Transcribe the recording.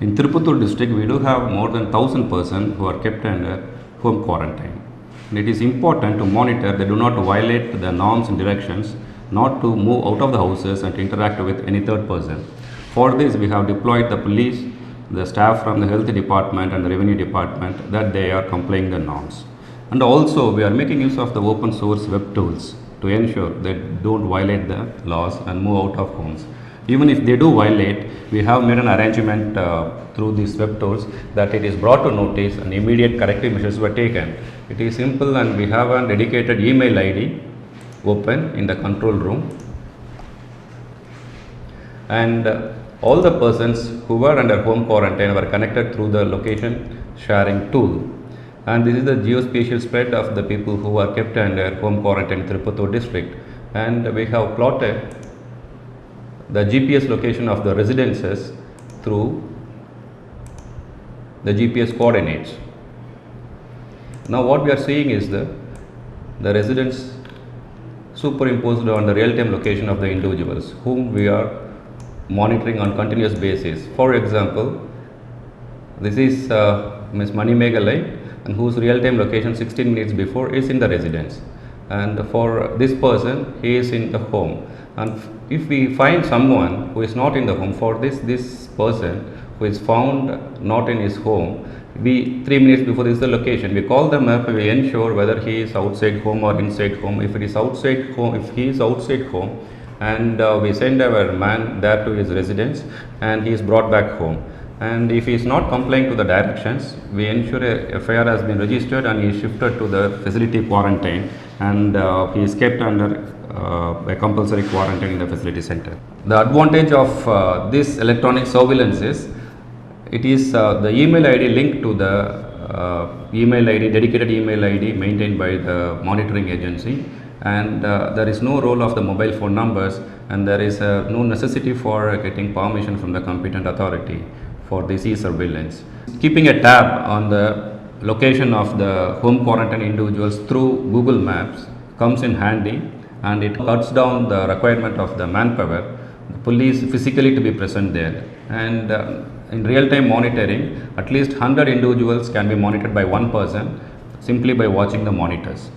In Tirupattur district, we do have more than 1,000 persons who are kept under home quarantine. And it is important to monitor they do not violate the norms and directions, not to move out of the houses and to interact with any third person. For this, we have deployed the police, the staff from the health department and the revenue department that they are complying the norms. And also, we are making use of the open source web tools to ensure they don't violate the laws and move out of homes. Even if they do violate, we have made an arrangement through these web tools that it is brought to notice and immediate corrective measures were taken. It is simple, and we have a dedicated email ID open in the control room, and all the persons who were under home quarantine were connected through the location sharing tool. And this is the geospatial spread of the people who are kept under home quarantine in Tirupattur district. And we have plotted the GPS location of the residences through the GPS coordinates. Now what we are seeing is the residence superimposed on the real-time location of the individuals whom we are monitoring on continuous basis. For example, this is Ms. Mani Meghalai, and whose real-time location 16 minutes before is in the residence, and for this person he is in the home. And if we find someone who is not in the home, for this person who is found not in his home, we 3 minutes before this is the location, we call them up, we ensure whether he is outside home or inside home. If it is outside home, if he is outside home, and we send our man there to his residence and he is brought back home. And if he is not complying to the directions, we ensure a FIR has been registered and he is shifted to the facility quarantine, and he is kept under a compulsory quarantine in the facility center. The advantage of this electronic surveillance is it is the email ID linked to the email ID, dedicated email ID maintained by the monitoring agency, and there is no role of the mobile phone numbers, and there is no necessity for getting permission from the competent authority for this e-surveillance. Keeping a tab on the location of the home quarantine individuals through Google Maps comes in handy, and it cuts down the requirement of the manpower, the police physically to be present there. And in real-time monitoring, at least 100 individuals can be monitored by one person simply by watching the monitors.